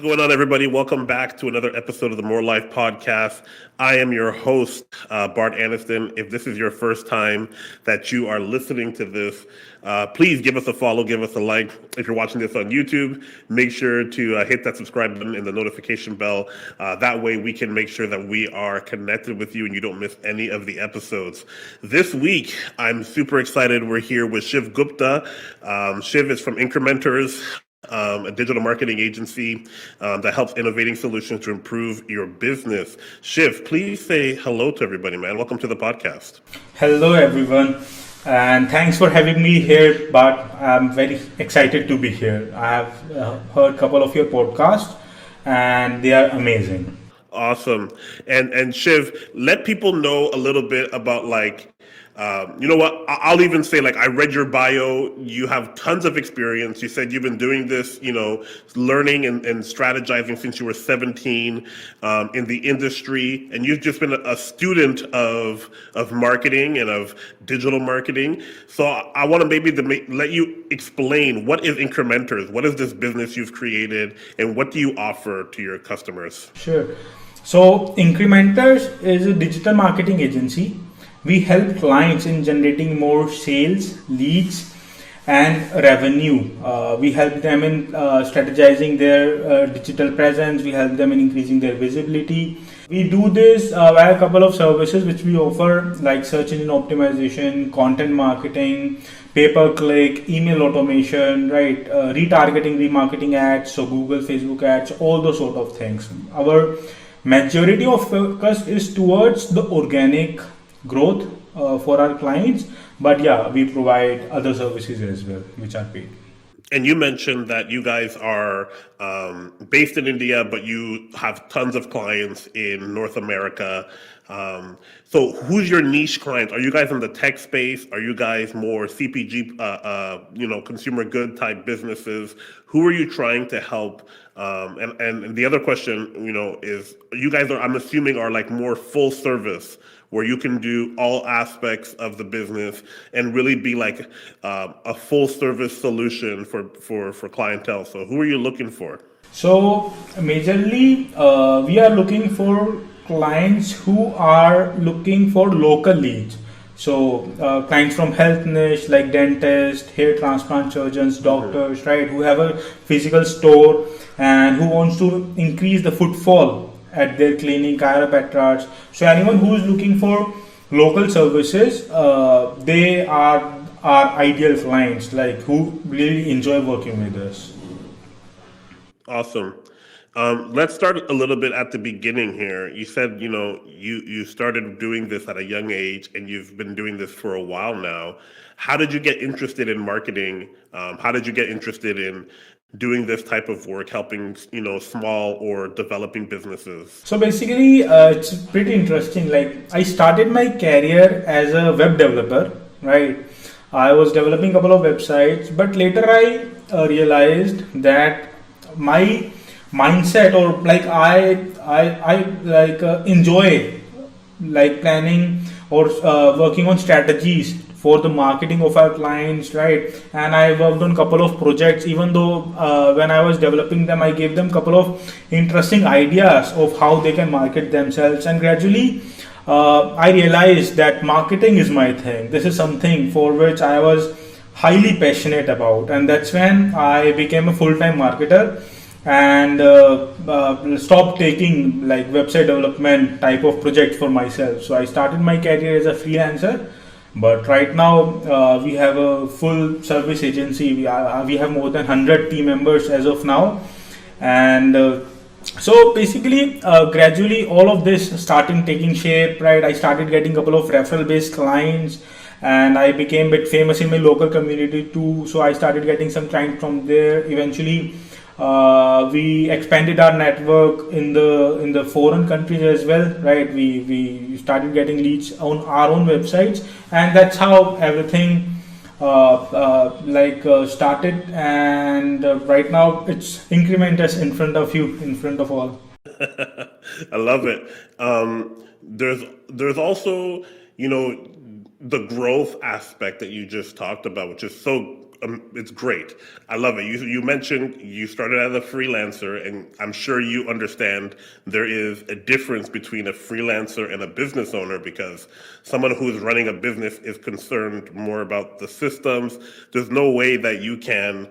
What's going on, everybody? Welcome back to another episode of the More Life podcast. I am your host, Bart Aniston. If this is your first time that you are listening to this, please give us a follow, give us a like. If you're watching this on YouTube, make sure to hit that subscribe button and the notification bell. That way we can make sure that we are connected with you and you don't miss any of the episodes. This week, I'm super excited. We're here with Shiv Gupta. Shiv is from Incrementors, a digital marketing agency that helps innovating solutions to improve your business. Shiv, please say hello to everybody, man. Welcome to the podcast. Hello, everyone, and thanks for having me here. But I'm very excited to be here. I have heard a couple of your podcasts, and they are amazing. Awesome. And Shiv, let people know a little bit about you know what? I'll even say, I read your bio. You have tons of experience. You said you've been doing this, learning and strategizing since you were 17 in the industry, and you've just been a student of marketing and of digital marketing. So I want to let you explain, what is Incrementors? What is this business you've created, and what do you offer to your customers? Sure. So, Incrementors is a digital marketing agency. We help clients in generating more sales, leads, and revenue. We help them in strategizing their digital presence. We help them in increasing their visibility. We do this via a couple of services which we offer, like search engine optimization, content marketing, pay-per-click, email automation, right? Retargeting, remarketing ads, so Google, Facebook ads, all those sort of things. Our majority of focus is towards the organic growth for our clients, but yeah, we provide other services as well which are paid. And you mentioned that you guys are based in India, but you have tons of clients in North America. So who's your niche client? Are you guys in the tech space? Are you guys more CPG, consumer good type businesses? Who are you trying to help? And the other question, is you guys I'm assuming, are like more full service, where you can do all aspects of the business and really be like a full service solution for clientele. So who are you looking for? So majorly, we are looking for clients who are looking for local leads. So clients from health niche like dentists, hair transplant surgeons, doctors, right, who have a physical store and who wants to increase the footfall at their clinic, chiropractors. So anyone who is looking for local services, they are our ideal clients, like who really enjoy working with us. Awesome. Let's start a little bit at the beginning here. You said, you started doing this at a young age, and you've been doing this for a while now. How did you get interested in marketing? How did you get interested in doing this type of work, helping, small or developing businesses? So basically, it's pretty interesting. Like, I started my career as a web developer, right? I was developing a couple of websites, but later I realized that my mindset, or like I enjoy like planning or working on strategies for the marketing of our clients, right? And I worked on a couple of projects. Even though when I was developing them, I gave them a couple of interesting ideas of how they can market themselves, and gradually I realized that marketing is my thing. This is something for which I was highly passionate about, and that's when I became a full-time marketer and stopped taking like website development type of projects for myself. So I started my career as a freelancer, but right now we have a full service agency. We have more than 100 team members as of now, and so basically gradually all of this started taking shape, right? I started getting a couple of referral based clients, and I became a bit famous in my local community too. So I started getting some clients from there. Eventually we expanded our network in the foreign countries as well, right? We started getting leads on our own websites, and that's how everything started. And right now it's Incrementors in front of you, in front of all. I love it. There's also, the growth aspect that you just talked about, which is so it's great. I love it. You mentioned you started as a freelancer, and I'm sure you understand there is a difference between a freelancer and a business owner, because someone who is running a business is concerned more about the systems. There's no way that you can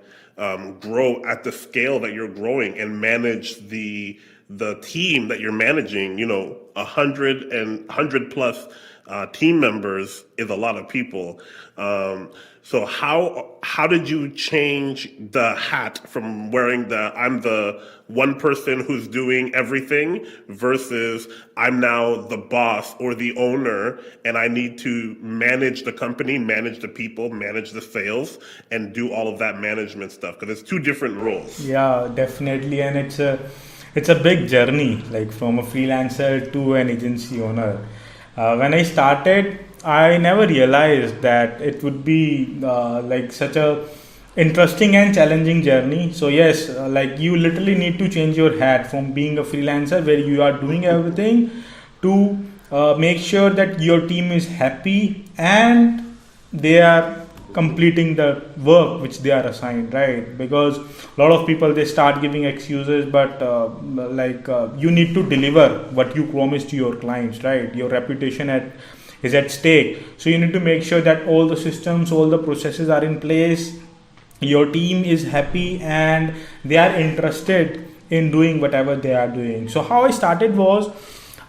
grow at the scale that you're growing and manage the team that you're managing. 100 team members is a lot of people. So how did you change the hat from wearing the I'm the one person who's doing everything versus I'm now the boss or the owner, and I need to manage the company, manage the people, manage the sales, and do all of that management stuff, because it's two different roles. Yeah, definitely, and it's a big journey, like from a freelancer to an agency owner. When I started, I never realized that it would be like such a interesting and challenging journey. So yes, like you literally need to change your hat from being a freelancer where you are doing everything to make sure that your team is happy and they are completing the work which they are assigned, right? Because a lot of people, they start giving excuses, but you need to deliver what you promise to your clients, right? Your reputation is at stake, so you need to make sure that all the systems, all the processes are in place, your team is happy, and they are interested in doing whatever they are doing. So how I started was,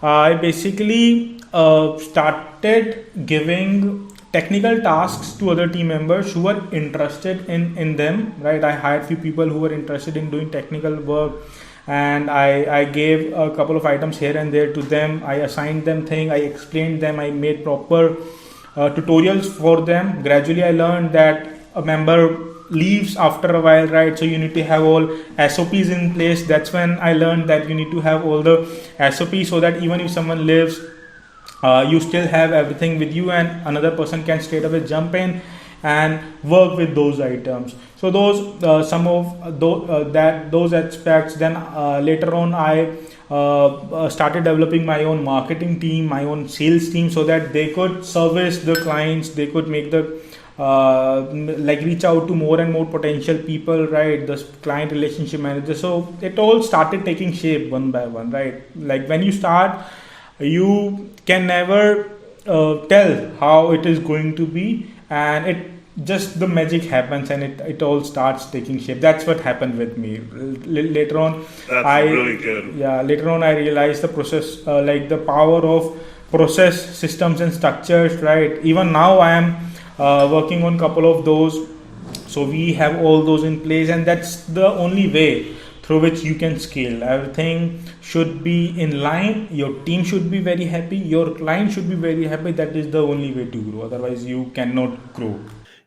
I basically started giving technical tasks to other team members who were interested in them, right? I hired few people who were interested in doing technical work, and I gave a couple of items here and there to them. I assigned them things, I explained them, I made proper tutorials for them. Gradually I learned that a member leaves after a while, right? So you need to have all SOPs in place. That's when I learned that you need to have all the SOPs, so that even if someone leaves, you still have everything with you, and another person can straight away jump in and work with those items. So those some of those aspects. Then later on, I started developing my own marketing team, my own sales team, so that they could service the clients, they could make the like reach out to more and more potential people, right? The client relationship manager. So it all started taking shape one by one, right? Like when you start, you can never tell how it is going to be, and it just the magic happens, and it all starts taking shape. That's what happened with me. Later on, That's I really good. yeah, later on I realized the process, like the power of process systems and structures, right? Even now I am working on couple of those, so we have all those in place, and that's the only way through which you can scale. Everything should be in line, your team should be very happy, your client should be very happy. That is the only way to grow, otherwise you cannot grow.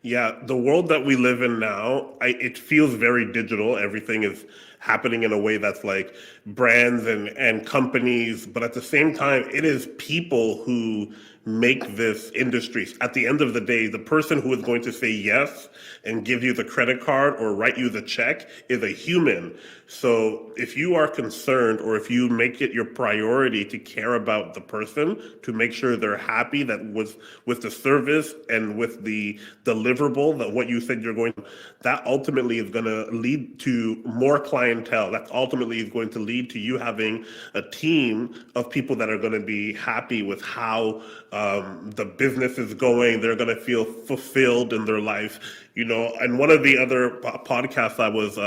Yeah, the world that we live in now, it feels very digital. Everything is happening in a way that's like brands and companies, but at the same time, it is people who make this industry. At the end of the day, the person who is going to say yes and give you the credit card or write you the check is a human. So if you are concerned, or if you make it your priority to care about the person, to make sure they're happy that with the service and with the deliverable, that what you said you're going to, that ultimately is going to lead to more clientele. That ultimately is going to lead to you having a team of people that are going to be happy with how the business is going. They're going to feel fulfilled in their life. And one of the other podcasts I was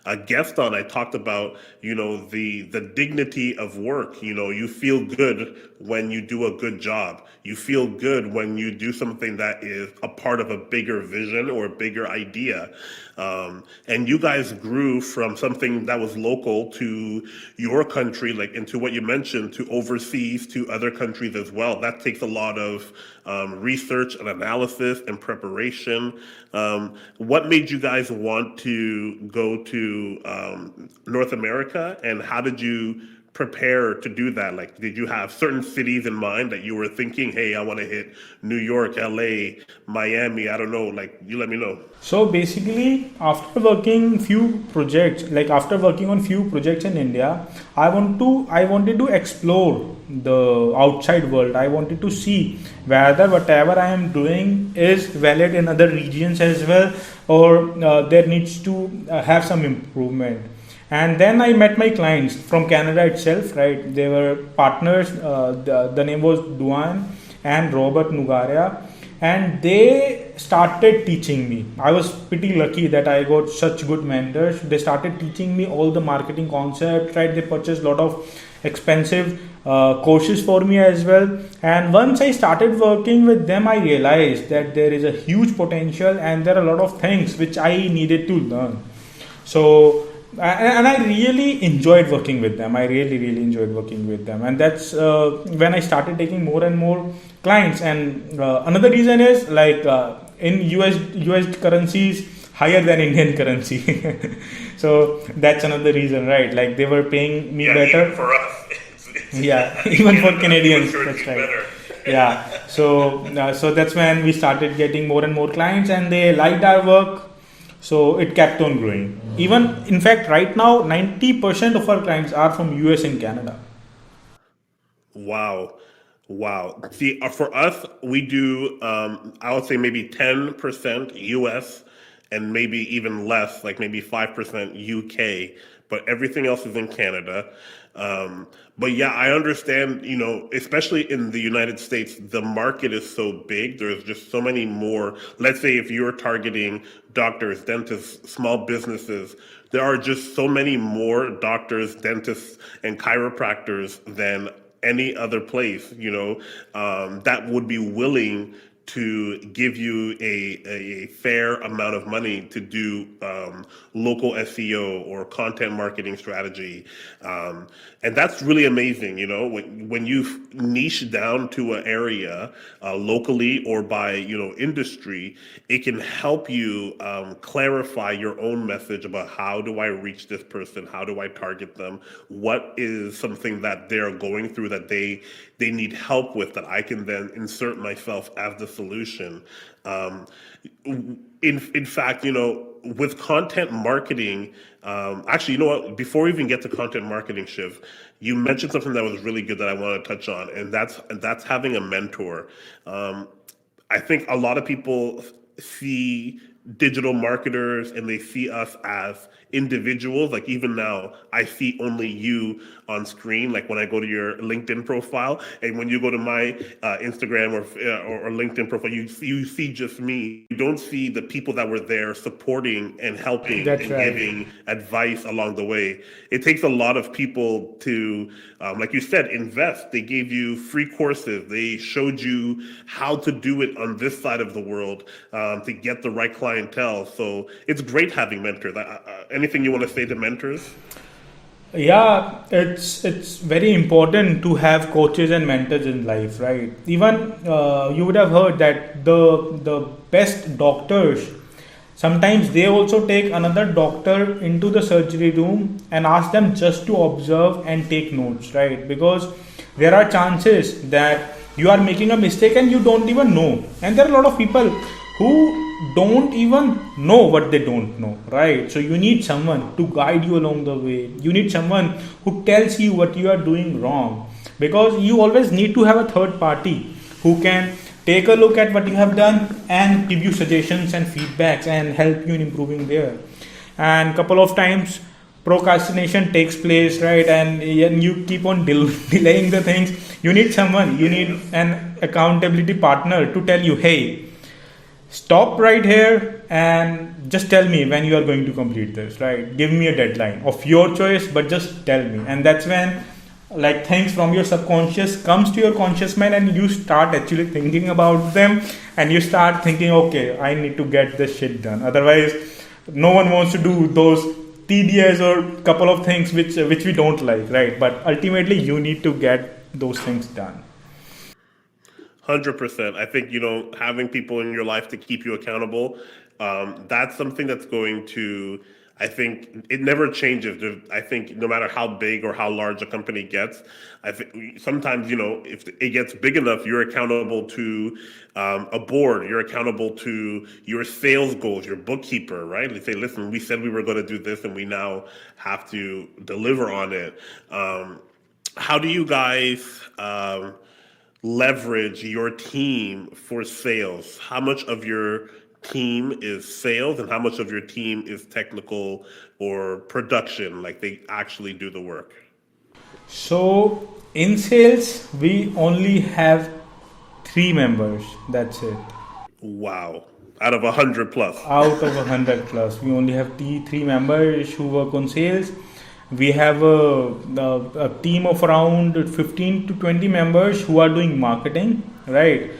a guest on, I talked about, the dignity of work. You feel good when you do a good job. You feel good when you do something that is a part of a bigger vision or a bigger idea. And you guys grew from something that was local to your country, like into what you mentioned, to overseas, to other countries as well. That takes a lot of research and analysis and preparation. What made you guys want to go to North America, and how did you prepare to do that? Like, did you have certain cities in mind that you were thinking, hey, I want to hit New York, LA, Miami? I don't know. Like, you let me know. So basically, after working on few projects in India, I wanted to explore the outside world. I wanted to see whether whatever I am doing is valid in other regions as well, or there needs to have some improvement. And then I met my clients from Canada itself, right? They were partners. The name was Duan and Robert Nugaria, and they started teaching me. I was pretty lucky that I got such good mentors. They started teaching me all the marketing concepts, right? They purchased a lot of expensive courses for me as well. And once I started working with them, I realized that there is a huge potential and there are a lot of things which I needed to learn. So and I really enjoyed working with them. I really enjoyed working with them, and that's when I started taking more and more clients. And another reason is like in US currencies higher than Indian currency. So that's another reason, right? Like they were paying me better. Even for us, Yeah, even for Canadians, sure that's right. better. Yeah, so that's when we started getting more and more clients, and they liked our work. So it kept on growing. Even in fact, right now, 90% of our clients are from US and Canada. Wow. Wow. See, for us, we do, I would say maybe 10% US and maybe even less, like maybe 5% UK, but everything else is in Canada. But yeah, I understand, especially in the United States, the market is so big. There's just so many more. Let's say if you're targeting doctors, dentists, small businesses, there are just so many more doctors, dentists, and chiropractors than any other place, that would be willing to give you a fair amount of money to do local SEO or content marketing strategy. And that's really amazing, when you niche down to an area locally or by, industry, it can help you clarify your own message about how do I reach this person? How do I target them? What is something that they're going through that they need help with that I can then insert myself as the solution. In fact, with content marketing, actually, you know what? Before we even get to content marketing, Shiv, you mentioned something that was really good that I want to touch on, and that's having a mentor. I think a lot of people see digital marketers and they see us as individuals. Like even now, I see only you on screen. Like when I go to your LinkedIn profile, and when you go to my Instagram or LinkedIn profile, you see just me. You don't see the people that were there supporting and helping That's and right. giving advice along the way. It takes a lot of people to, like you said, invest. They gave you free courses. They showed you how to do it on this side of the world to get the right clientele. So it's great having mentors. Anything you want to say to mentors? Yeah, it's very important to have coaches and mentors in life, right? Even you would have heard that the best doctors sometimes they also take another doctor into the surgery room and ask them just to observe and take notes, right? Because there are chances that you are making a mistake and you don't even know, and there are a lot of people who don't even know what they don't know, right? So you need someone to guide you along the way. You need someone who tells you what you are doing wrong, because you always need to have a third party who can take a look at what you have done and give you suggestions and feedbacks and help you in improving there. And couple of times procrastination takes place, right? And you keep on delaying the things. You need someone, you need an accountability partner to tell you, hey, stop right here and just tell me when you are going to complete this, right? Give me a deadline of your choice, but just tell me. And that's when like things from your subconscious comes to your conscious mind, and you start actually thinking about them, and you start thinking, okay, I need to get this shit done. Otherwise no one wants to do those tedious or couple of things which we don't like, right? But ultimately you need to get those things done. 100%. I think, having people in your life to keep you accountable, that's something that's going to I think it never changes. I think no matter how big or how large a company gets, I think sometimes, if it gets big enough, you're accountable to a board. You're accountable to your sales goals, your bookkeeper, right? They say, listen, we said we were going to do this, and we now have to deliver on it. How do you guys leverage your team for sales? How much of your team is sales and how much of your team is technical or production, like they actually do the work? So in sales, we only have three members. That's it. Wow. Out of 100 plus. Out of 100 plus, we only have three members who work on sales. We have a team of around 15 to 20 members who are doing marketing, right?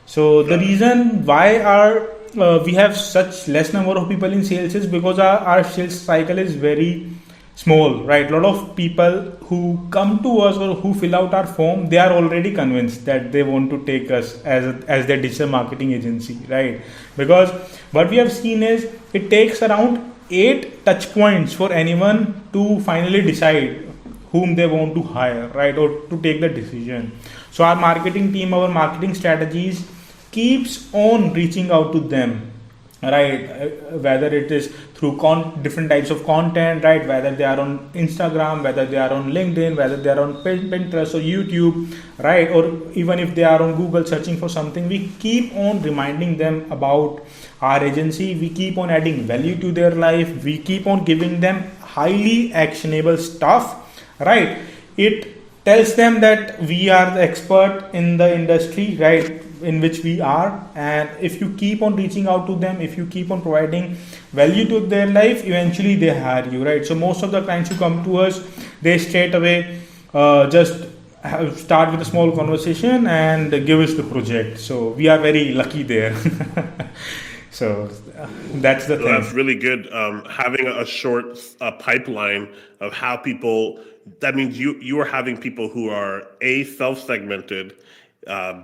So the reason why we have such less number of people in sales is because our sales cycle is very small, right? A lot of people who come to us or who fill out our form, they are already convinced that they want to take us as their digital marketing agency, right? Because what we have seen is it takes around 8 touch points for anyone to finally decide whom they want to hire, right? Or to take the decision. So our marketing team, our marketing strategies keeps on reaching out to them, right? Whether it is through different types of content, right? Whether they are on Instagram, whether they are on LinkedIn, whether they are on Pinterest or YouTube, right? Or even if they are on Google searching for something, we keep on reminding them about our agency. We keep on adding value to their life. We keep on giving them highly actionable stuff, right? It tells them that we are the expert in the industry, right, in which we are. And if you keep on reaching out to them, if you keep on providing value to their life, eventually they hire you, right? So most of the clients who come to us, they straight away just start with a small conversation and give us the project. So we are very lucky there. So that's the thing. That's really good. Having a short pipeline of how people, that means you are having people who are A, self-segmented,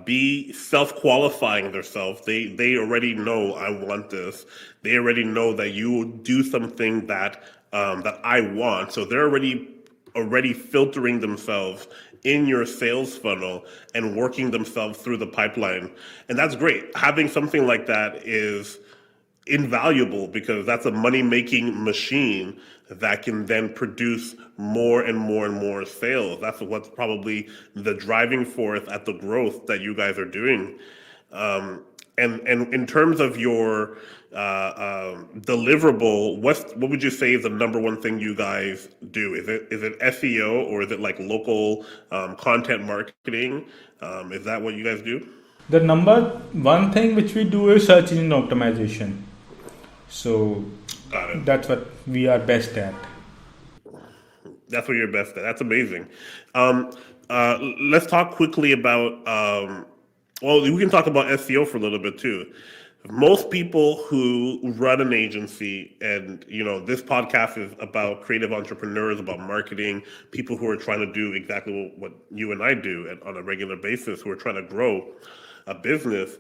B, self-qualifying themselves. They already know I want this. They already know that you will do something that I want. So they're already filtering themselves in your sales funnel and working themselves through the pipeline. And that's great. Having something like that is invaluable because that's a money-making machine that can then produce more and more and more sales. That's what's probably the driving force at the growth that you guys are doing. And in terms of your deliverable, what would you say is the number one thing you guys do? Is it SEO or is it like local content marketing? Is that what you guys do? The number one thing which we do is search engine optimization. So that's what we are best at. That's what you're best at. That's amazing. Let's talk quickly about, well, we can talk about SEO for a little bit too. Most people who run an agency, and this podcast is about creative entrepreneurs, about marketing, people who are trying to do exactly what you and I do on a regular basis, who are trying to grow a business.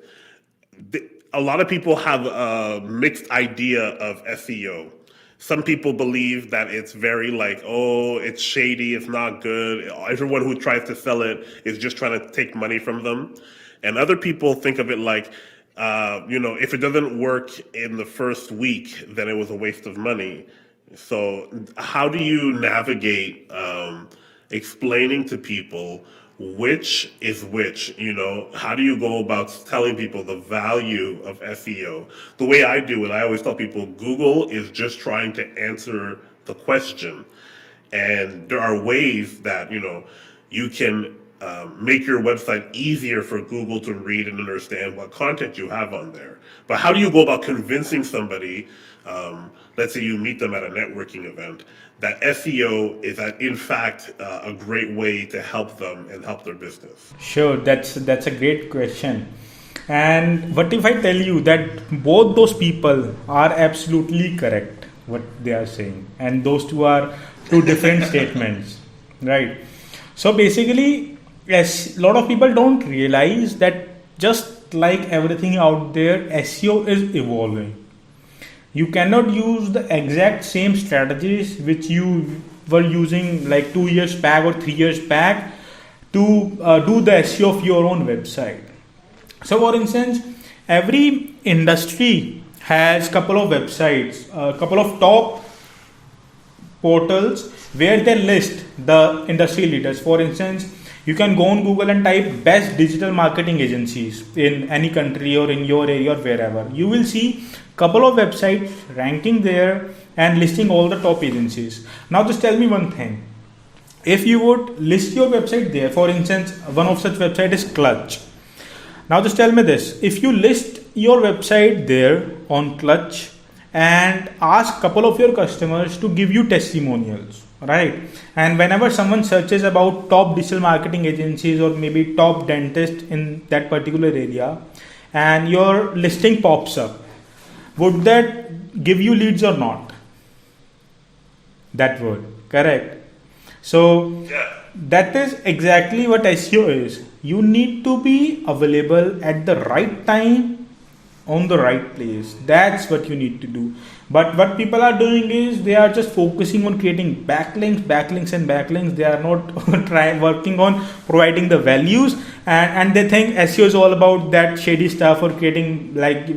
A lot of people have a mixed idea of SEO. Some people believe that it's very it's shady, it's not good. Everyone who tries to sell it is just trying to take money from them. And other people think of it like, if it doesn't work in the first week, then it was a waste of money. So how do you navigate explaining to people which is which? How do you go about telling people the value of SEO? The way I do it, I always tell people Google is just trying to answer the question. And there are ways that, you can make your website easier for Google to read and understand what content you have on there. But how do you go about convincing somebody, let's say you meet them at a networking event, that SEO is in fact a great way to help them and help their business? Sure, that's a great question. And what if I tell you that both those people are absolutely correct what they are saying, and those two are two different statements, right? So basically, yes, a lot of people don't realize that just like everything out there, SEO is evolving. You cannot use the exact same strategies which you were using like 2 years back or 3 years back to do the SEO of your own website. So, for instance, every industry has couple of websites, a couple of top portals where they list the industry leaders. For instance, you can go on Google and type best digital marketing agencies in any country or in your area or wherever. You will see couple of websites ranking there and listing all the top agencies. Now just tell me one thing. If you would list your website there, for instance, one of such website is Clutch. Now just tell me this. If you list your website there on Clutch and ask couple of your customers to give you testimonials, right? And whenever someone searches about top digital marketing agencies or maybe top dentist in that particular area and your listing pops up, would that give you leads or not? That would, correct. So that is exactly what SEO is. You need to be available at the right time on the right place. That's what you need to do. But what people are doing is they are just focusing on creating backlinks and backlinks. They are not working on providing the values, and they think SEO is all about that shady stuff or creating like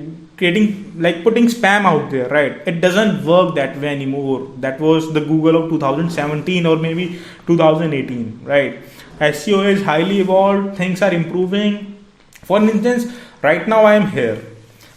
putting spam out there, right? It doesn't work that way anymore. That was the Google of 2017 or maybe 2018, right? SEO is highly evolved, things are improving. For instance, right now I am here,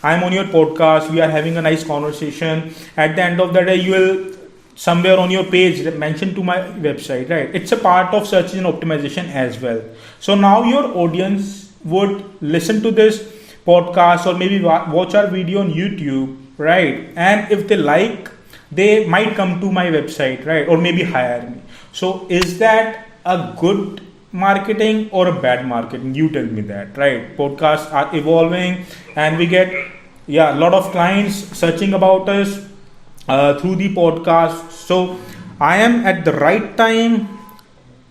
I'm on your podcast, we are having a nice conversation. At the end of the day, you will somewhere on your page mention to my website, right? It's a part of search engine optimization as well. So now your audience would listen to this podcast or maybe watch our video on YouTube, right? And if they like, they might come to my website, right? Or maybe hire me. So is that a good marketing or a bad marketing? You tell me that, right? Podcasts are evolving and we get a lot of clients searching about us through the podcast. So I am at the right time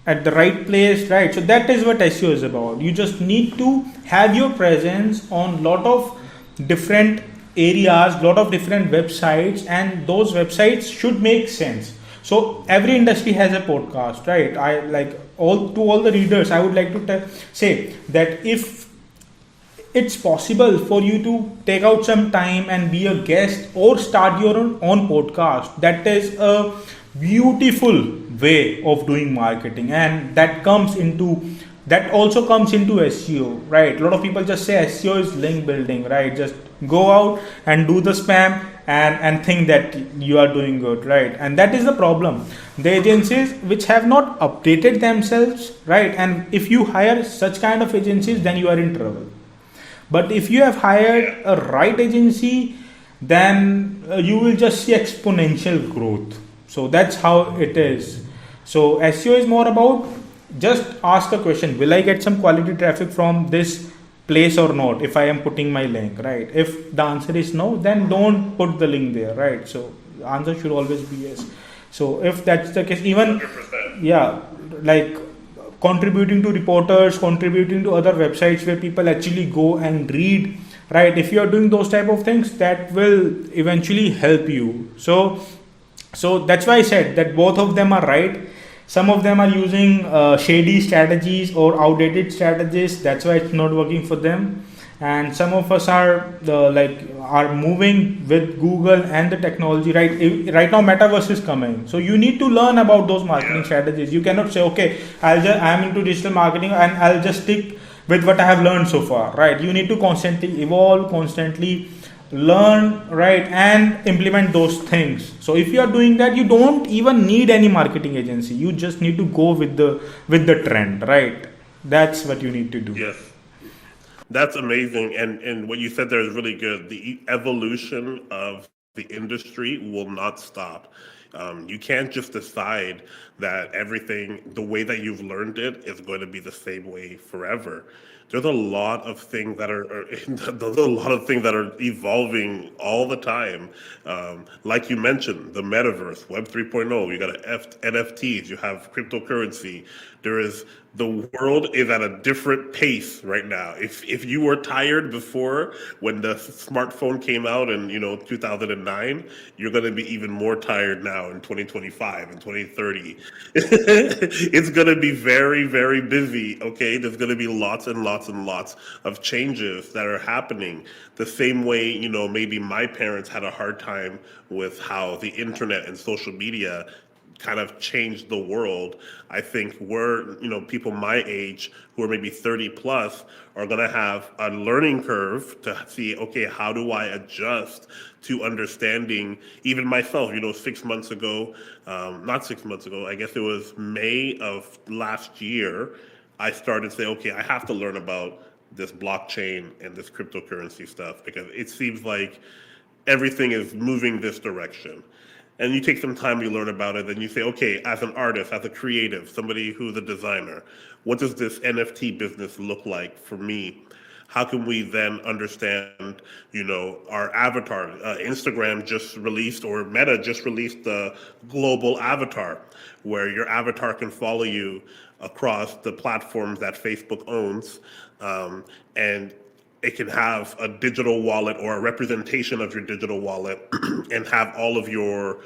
at the right place, right? So that is what SEO is about. You just need to have your presence on lot of different areas, lot of different websites, and those websites should make sense. So every industry has a podcast, right? I like all the readers, I would like to say that if it's possible for you to take out some time and be a guest or start your own podcast, that is a beautiful way of doing marketing, and that also comes into SEO, right? A lot of people just say SEO is link building, right? Just go out and do the spam and think that you are doing good, right? And that is the problem. The agencies which have not updated themselves, right? And if you hire such kind of agencies, then you are in trouble. But if you have hired a right agency, then you will just see exponential growth. So that's how it is. So SEO is more about just ask a question: will I get some quality traffic from this place or not if I am putting my link, right? If the answer is no, then don't put the link there, right? So the answer should always be yes. So if that's the case, even 100%. Like contributing to reporters, contributing to other websites where people actually go and read, right? If you are doing those type of things, that will eventually help you. So that's why I said that both of them are right. Some of them are using shady strategies or outdated strategies. That's why it's not working for them. And some of us are moving with Google and the technology. Right now, metaverse is coming. So you need to learn about those marketing strategies. You cannot say, okay, I'm into digital marketing and I'll just stick with what I have learned so far. Right? You need to constantly evolve, constantly learn, right, and implement those things. So if you are doing that, you don't even need any marketing agency. You just need to go with the trend, right? That's what you need to do. Yes, that's amazing. And what you said there is really good. The evolution of the industry will not stop. You can't just decide that everything, the way that you've learned it, is going to be the same way forever. There's a lot of things that are evolving all the time. Like you mentioned, the metaverse, Web 3.0. You got NFTs. You have cryptocurrency. There is The world is at a different pace right now. If you were tired before when the smartphone came out in 2009, you're going to be even more tired now in 2025 and 2030. It's going to be very, very busy. Okay, there's going to be lots and lots and lots of changes that are happening. The same way maybe my parents had a hard time with how the internet and social media kind of changed the world. I think people my age who are maybe 30 plus are going to have a learning curve to see, okay, how do I adjust to understanding even myself? 6 months ago, not 6 months ago, I guess it was May of last year, I started to say, okay, I have to learn about this blockchain and this cryptocurrency stuff because it seems like everything is moving this direction. And you take some time, you learn about it, and you say, okay, as an artist, as a creative, somebody who's a designer, what does this NFT business look like for me? How can we then understand, our avatar? Instagram just released, or Meta just released the global avatar, where your avatar can follow you across the platforms that Facebook owns, and it can have a digital wallet or a representation of your digital wallet and have all of your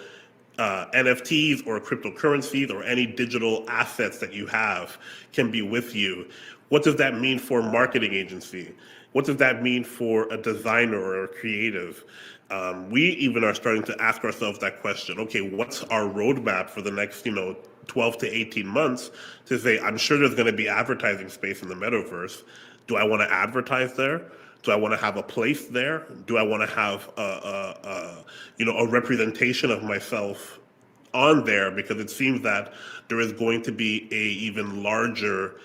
NFTs or cryptocurrencies or any digital assets that you have can be with you. What does that mean for a marketing agency? What does that mean for a designer or a creative? We even are starting to ask ourselves that question. Okay, what's our roadmap for the next 12 to 18 months to say, I'm sure there's going to be advertising space in the metaverse. Do I want to advertise there? Do I want to have a place there? Do I want to have a representation of myself on there? Because it seems that there is going to be a even larger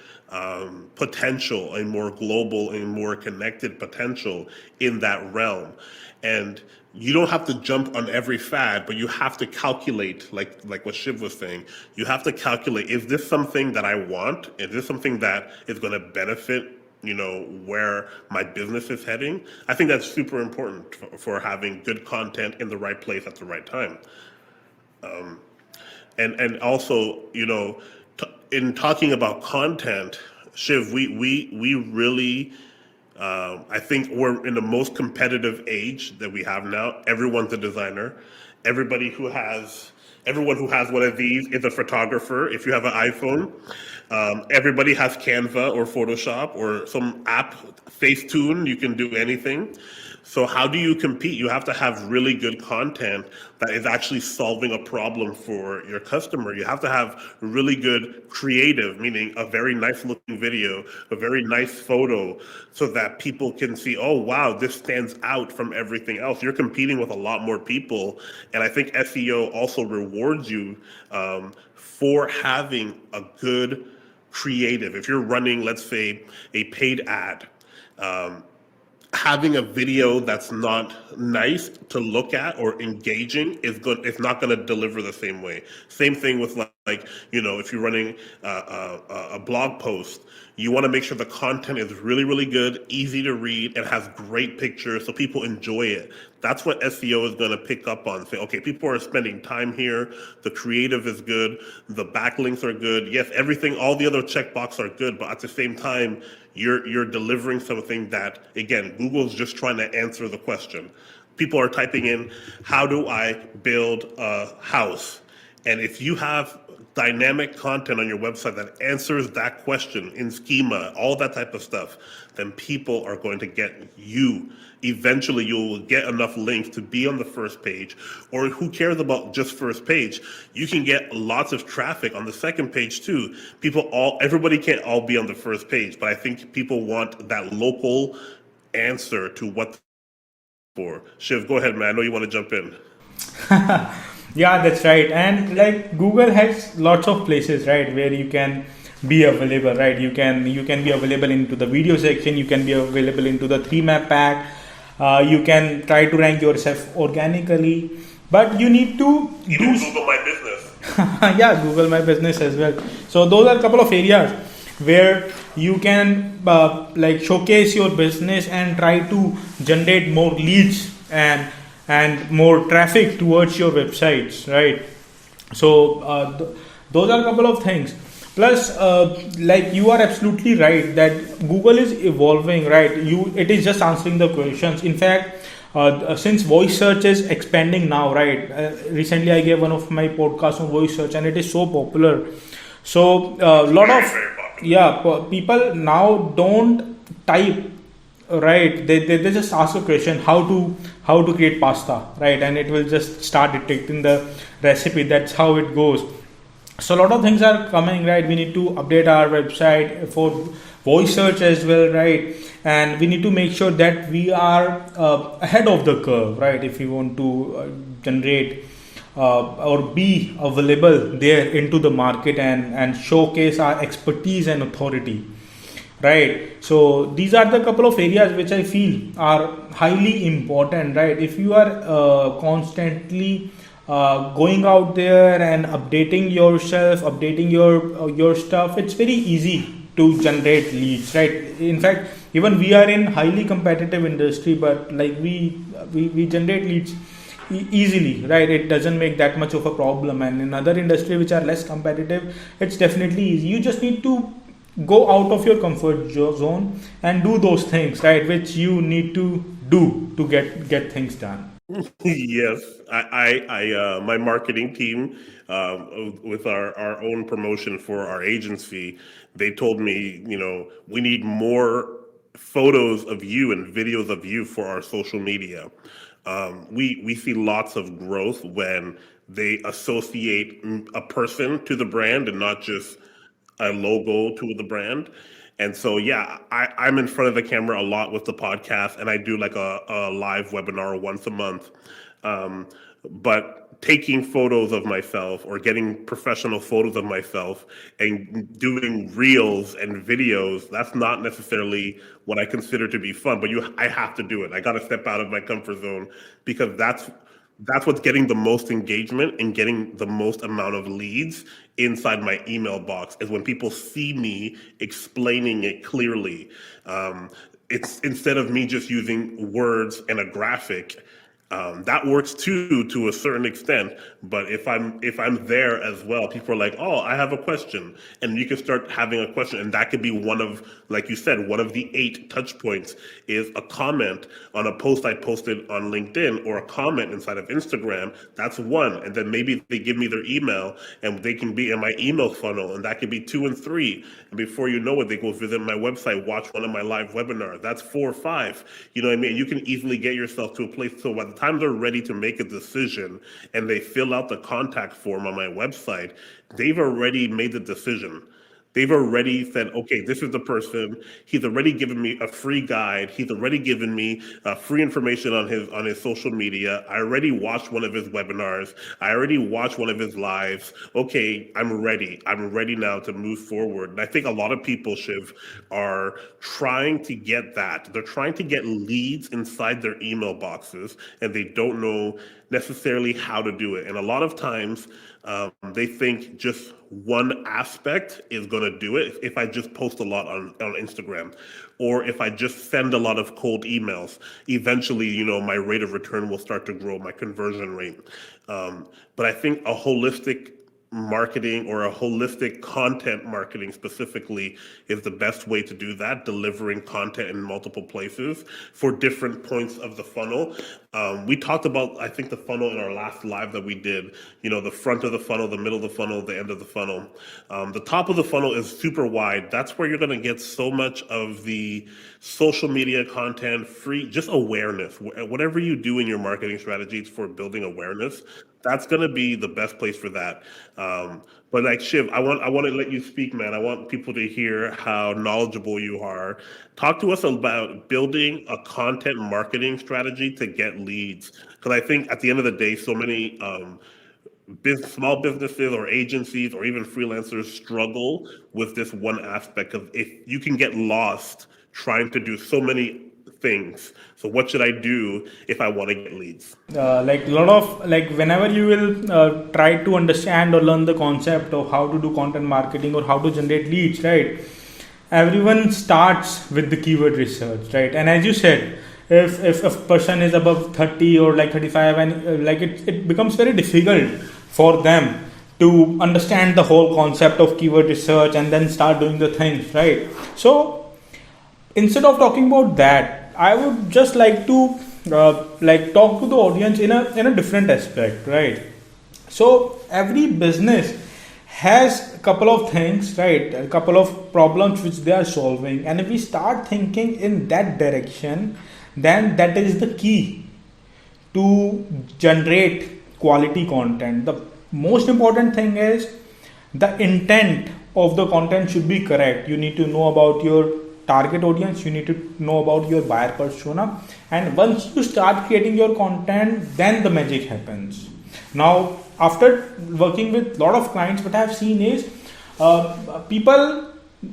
potential, a more global and more connected potential in that realm. And you don't have to jump on every fad, but you have to calculate, like what Shiv was saying, you have to calculate, is this something that I want? Is this something that is going to benefit where my business is heading? I think that's super important for having good content in the right place at the right time. And also, in talking about content, Shiv, we really, I think we're in the most competitive age that we have now. Everyone's a designer. Everyone who has one of these is a photographer. If you have an iPhone, everybody has Canva or Photoshop or some app, Facetune. You can do anything. So how do you compete? You have to have really good content that is actually solving a problem for your customer. You have to have really good creative, meaning a very nice looking video, a very nice photo, so that people can see, oh, wow, this stands out from everything else. You're competing with a lot more people. And I think SEO also rewards you for having a good creative. If you're running, let's say, a paid ad, having a video that's not nice to look at or engaging is good. It's not going to deliver the same way. Same thing with if you're running a blog post, you want to make sure the content is really, really good, easy to read, and has great pictures so people enjoy it. That's what SEO is going to pick up on. Say, okay, people are spending time here. The creative is good. The backlinks are good. Yes, everything, all the other checkboxes are good, but at the same time, you're delivering something that, again, Google's just trying to answer the question. People are typing in, how do I build a house? And if you have dynamic content on your website that answers that question in schema, all that type of stuff, then people are going to get you. Eventually, you'll get enough links to be on the first page. Or who cares about just first page? You can get lots of traffic on the second page too. Everybody can't all be on the first page, but I think people want that local answer to what for. Shiv, go ahead, man. I know you want to jump in. Yeah, that's right. And like Google has lots of places, right, where you can be available, right? You can be available into the video section. You can be available into the 3-map pack. You can try to rank yourself organically, but you need to Even Google My Business. Yeah, Google My Business as well. So those are a couple of areas where you can showcase your business and try to generate more leads and more traffic towards your websites, right? So those are a couple of things. Plus, like you are absolutely right that Google is evolving, right? It is just answering the questions. In fact, since voice search is expanding now, right? Recently, I gave one of my podcasts on voice search, and it is so popular. So, a lot of people now don't type, right? They just ask a question how to create pasta, right? And it will just start detecting the recipe. That's how it goes. So a lot of things are coming, right? We need to update our website for voice search as well, right? And we need to make sure that we are ahead of the curve, right? If we want to generate or be available there into the market and showcase our expertise and authority, right? So these are the couple of areas which I feel are highly important, right? If you are constantly going out there and updating yourself, updating your stuff, it's very easy to generate leads, right? In fact, even we are in highly competitive industry, but like we generate leads easily, right? It doesn't make that much of a problem. And in other industry which are less competitive, it's definitely easy. You just need to go out of your comfort zone and do those things, right, which you need to do to get things done. Yes, my marketing team, with our own promotion for our agency, they told me, we need more photos of you and videos of you for our social media. We see lots of growth when they associate a person to the brand and not just a logo to the brand. And so, yeah, I'm in front of the camera a lot with the podcast, and I do like a live webinar once a month. Um, but taking photos of myself or getting professional photos of myself and doing reels and videos, that's not necessarily what I consider to be fun. But I have to do it. I got to step out of my comfort zone because that's what's getting the most engagement and getting the most amount of leads inside my email box is when people see me explaining it clearly. It's instead of me just using words and a graphic. That works too to a certain extent, but if I'm there as well, people are like, "Oh, I have a question," and you can start having a question, and that could be one of, like you said, one of the 8 touch points is a comment on a post I posted on LinkedIn or a comment inside of Instagram. That's one, and then maybe they give me their email, and they can be in my email funnel, and that could be 2 and 3, and before you know it, they go visit my website, watch one of my live webinars. That's 4 or 5. You know what I mean? You can easily get yourself to a place so by the time they're ready to make a decision and they fill out the contact form on my website, they've already made the decision. They've already said, okay, this is the person. He's already given me a free guide. He's already given me free information on his social media. I already watched one of his webinars. I already watched one of his lives. Okay, I'm ready. I'm ready now to move forward. And I think a lot of people, Shiv, are trying to get that. They're trying to get leads inside their email boxes, and they don't know necessarily how to do it. And a lot of times, they think just one aspect is going to do it. If I just post a lot on Instagram, or if I just send a lot of cold emails, eventually, my rate of return will start to grow, my conversion rate. But I think a holistic marketing or a holistic content marketing specifically is the best way to do that, delivering content in multiple places for different points of the funnel. We talked about, I think, the funnel in our last live that we did, the front of the funnel, the middle of the funnel, the end of the funnel. The top of the funnel is super wide. That's where you're going to get so much of the social media content, free, just awareness. Whatever you do in your marketing strategies for building awareness, that's going to be the best place for that. But like Shiv, I want to let you speak, man. I want people to hear how knowledgeable you are. Talk to us about building a content marketing strategy to get leads. Because I think at the end of the day, so many small businesses or agencies or even freelancers struggle with this one aspect of if you can get lost trying to do so many things. So what should I do if I want to get leads? Like a lot of like whenever you will try to understand or learn the concept of how to do content marketing or how to generate leads, right? Everyone starts with the keyword research, right? And as you said, if a person is above 30 or like 35 and it becomes very difficult for them to understand the whole concept of keyword research and then start doing the things, right? So instead of talking about that, I would just like to talk to the audience in a different aspect, right? So every business has a couple of things, right? A couple of problems which they are solving, and if we start thinking in that direction, then that is the key to generate quality content. The most important thing is the intent of the content should be correct. You need to know about your target audience, you need to know about your buyer persona, and once you start creating your content, then the magic happens. Now, after working with a lot of clients, what I have seen is people,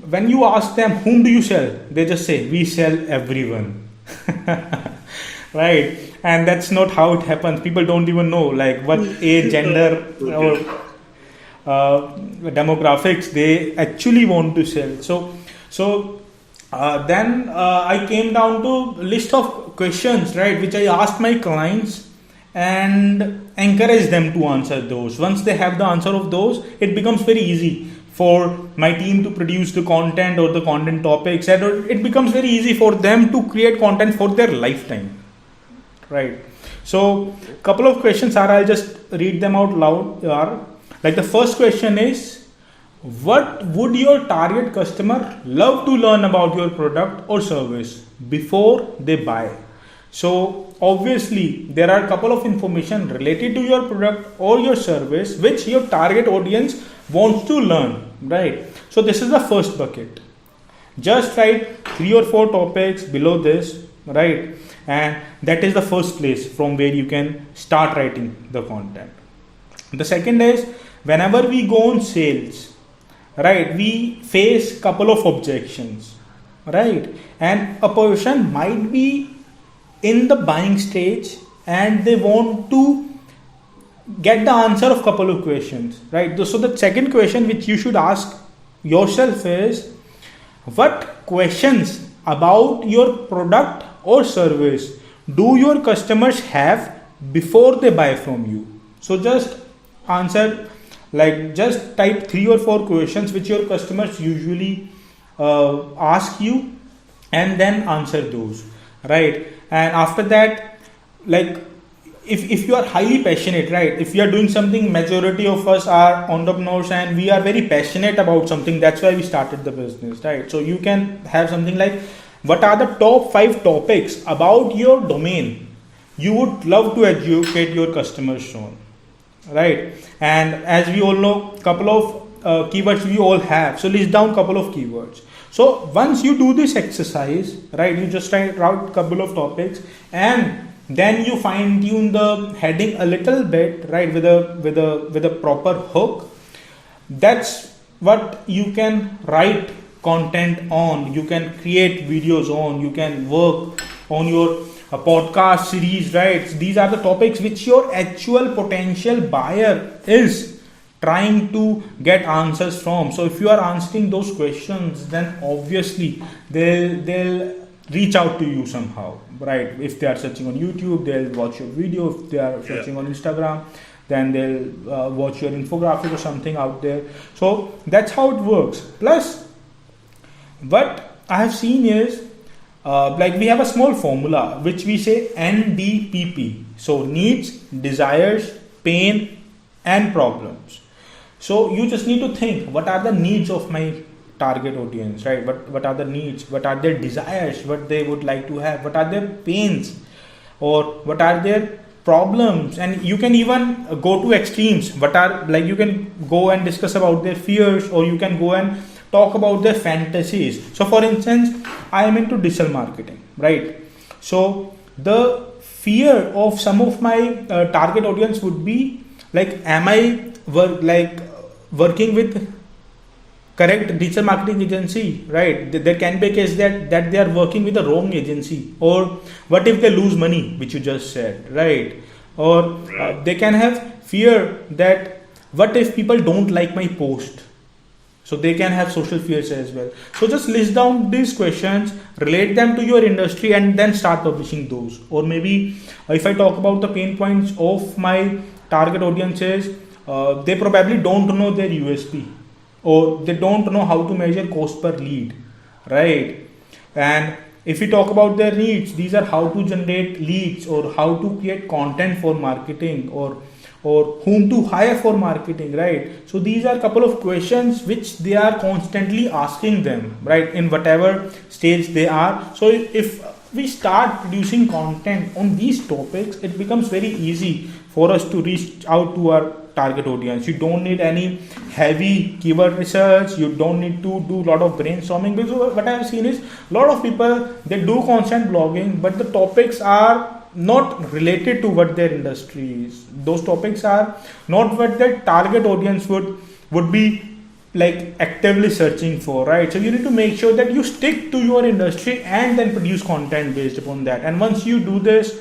when you ask them whom do you sell, they just say we sell everyone. Right? And that's not how it happens. People don't even know like what age, gender, or demographics they actually want to sell. Then I came down to list of questions, right, which I asked my clients and encourage them to answer those. Once they have the answer of those, it becomes very easy for my team to produce the content or the content topics, and it becomes very easy for them to create content for their lifetime, right? So couple of questions are, I'll just read them out loud, are like the first question is, what would your target customer love to learn about your product or service before they buy? So obviously there are a couple of information related to your product or your service which your target audience wants to learn, right? So this is the first bucket. Just write 3 or 4 topics below this, right? And that is the first place from where you can start writing the content. The second is, whenever we go on sales, right, we face couple of objections, right? And a person might be in the buying stage and they want to get the answer of couple of questions, right? So the second question which you should ask yourself is, what questions about your product or service do your customers have before they buy from you? So just answer, like just type 3 or 4 questions which your customers usually ask you, and then answer those, right? And after that, like if you are highly passionate, right, if you are doing something, majority of us are entrepreneurs and we are very passionate about something, that's why we started the business, right? So you can have something like, what are the top 5 topics about your domain you would love to educate your customers on, right? And as we all know, couple of keywords we all have, so list down couple of keywords. So once you do this exercise, right, you just write out couple of topics and then you fine tune the heading a little bit, right, with a proper hook. That's what you can write content on, you can create videos on, you can work on your podcast series, right? These are the topics which your actual potential buyer is trying to get answers from. So if you are answering those questions, then obviously they'll reach out to you somehow, right? If they are searching on YouTube, they'll watch your video. If they are searching on Instagram, then they'll watch your infographic or something out there. So that's how it works. Plus, what I have seen is like we have a small formula which we say NDPP. So needs, desires, pain and problems. So you just need to think, what are the needs of my target audience, right? What are the needs? What are their desires? What they would like to have? What are their pains? Or what are their problems? And you can even go to extremes. What are, like, you can go and discuss about their fears, or you can go and talk about their fantasies. So for instance, I am into digital marketing, right? So the fear of some of my target audience would be like, am I working with correct digital marketing agency, right? There can be a case that they are working with the wrong agency, or what if they lose money, which you just said, right? Or they can have fear that what if people don't like my post. So they can have social fears as well. So just list down these questions, relate them to your industry, and then start publishing those. Or maybe if I talk about the pain points of my target audiences, they probably don't know their USP, or they don't know how to measure cost per lead, right? And if we talk about their needs, these are how to generate leads, or how to create content for marketing, or whom to hire for marketing, right? So these are a couple of questions which they are constantly asking them, right, in whatever stage they are. So if we start producing content on these topics, it becomes very easy for us to reach out to our target audience. You don't need any heavy keyword research, you don't need to do a lot of brainstorming, because what I have seen is a lot of people, they do content blogging, but the topics are not related to what their industry is. Those topics are not what their target audience would be like actively searching for, right? So you need to make sure that you stick to your industry and then produce content based upon that. And once you do this,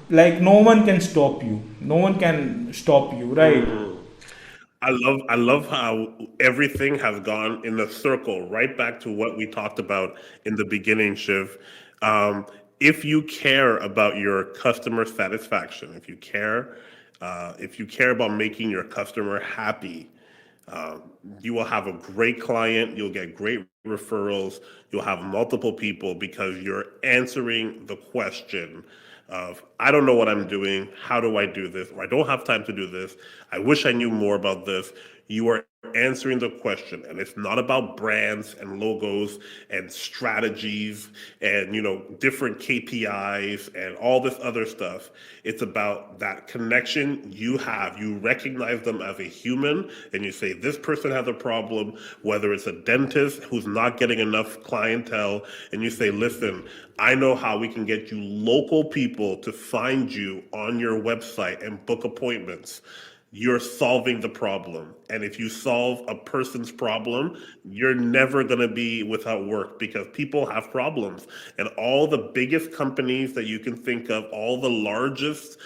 like, no one can stop you, no one can stop you, right? I love how everything has gone in a circle right back to what we talked about in the beginning, Shiv. Um, if you care about your customer satisfaction, if you care about making your customer happy, uh, you will have a great client. You'll get great referrals. You'll have multiple people because you're answering the question of, I don't know what I'm doing. How do I do this? Or I don't have time to do this. I wish I knew more about this. You are answering the question, and it's not about brands and logos and strategies and different KPIs and all this other stuff. It's about that connection you have. You recognize them as a human, and you say, this person has a problem, whether it's a dentist who's not getting enough clientele, and you say, listen, I know how we can get you local people to find you on your website and book appointments. You're solving the problem. And if you solve a person's problem, you're never going to be without work, because people have problems. And all the biggest companies that you can think of, all the largest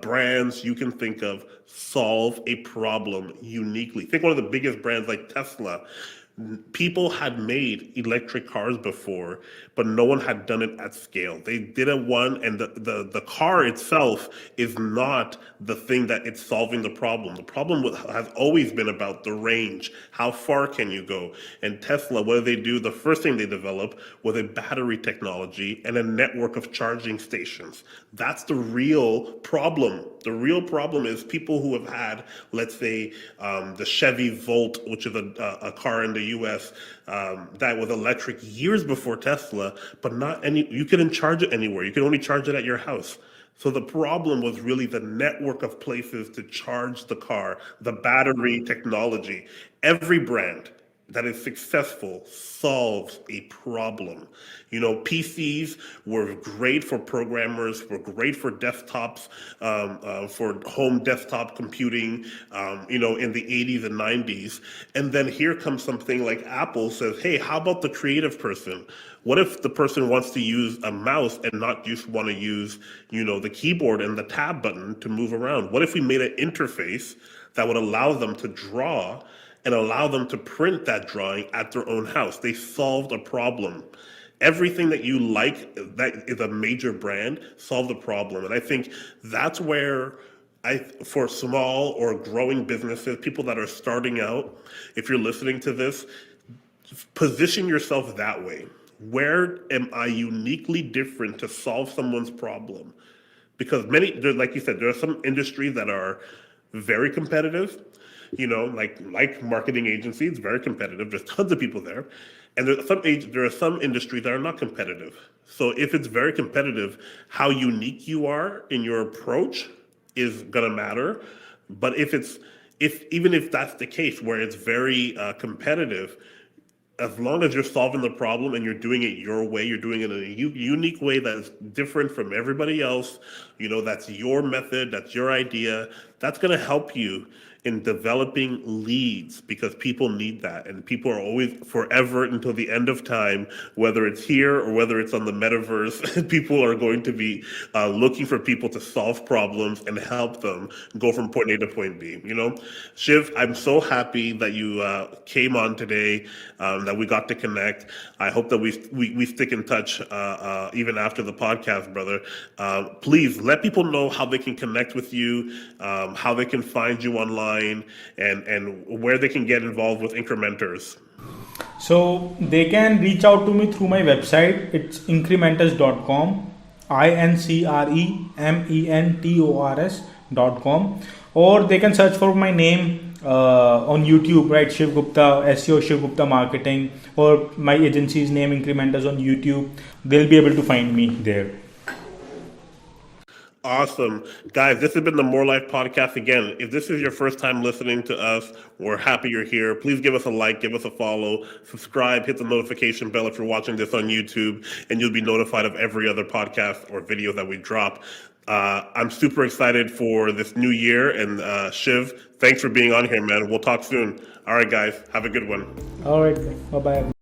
brands you can think of, solve a problem uniquely. Think one of the biggest brands like Tesla. People had made electric cars before, but no one had done it at scale. They did it one, and the car itself is not the thing that it's solving the problem. The problem has always been about the range. How far can you go? And Tesla, what did they do? The first thing they developed was a battery technology and a network of charging stations. That's the real problem. The real problem is people who have had, let's say, the Chevy Volt, which is a car in the US that was electric years before Tesla, but not any. You couldn't charge it anywhere. You could only charge it at your house. So the problem was really the network of places to charge the car, the battery technology. Every brand that is successful solves a problem. PCs were great for programmers, were great for desktops, for home desktop computing, in the 80s and 90s. And then here comes something like Apple says, hey, how about the creative person? What if the person wants to use a mouse and not just want to use, the keyboard and the tab button to move around? What if we made an interface that would allow them to draw and allow them to print that drawing at their own house? They solved a problem. Everything that you like that is a major brand solved the problem. And I think that's where for small or growing businesses, people that are starting out, if you're listening to this, position yourself that way. Where am I uniquely different to solve someone's problem? Because like you said, there are some industries that are very competitive. Like marketing agencies, very competitive. There's tons of people there, and there are some industries that are not competitive. So if it's very competitive, how unique you are in your approach is gonna matter. But even if that's the case, where it's very competitive, as long as you're solving the problem and you're doing it your way, you're doing it in a unique way that's different from everybody else, that's your method, that's your idea, that's going to help you in developing leads, because people need that, and people are always forever until the end of time, whether it's here or whether it's on the metaverse. People are going to be looking for people to solve problems and help them go from point A to point B. Shiv, I'm so happy that you came on today, that we got to connect. I hope that we stick in touch even after the podcast, brother. Please let people know how they can connect with you, how they can find you online, and where they can get involved with Incrementors. So they can reach out to me through my website. It's incrementors.com, INCREMENTORS.com, or they can search for my name on YouTube, right? Shiv Gupta, SEO Shiv Gupta Marketing, or my agency's name, Incrementors, on YouTube. They'll be able to find me there. Awesome. Guys, this has been the More Life Podcast. Again, if this is your first time listening to us, we're happy you're here. Please give us a like, give us a follow, subscribe, hit the notification bell if you're watching this on YouTube, and you'll be notified of every other podcast or video that we drop. I'm super excited for this new year, and Shiv, thanks for being on here, man. We'll talk soon. All right, guys, have a good one. All right. Bye bye.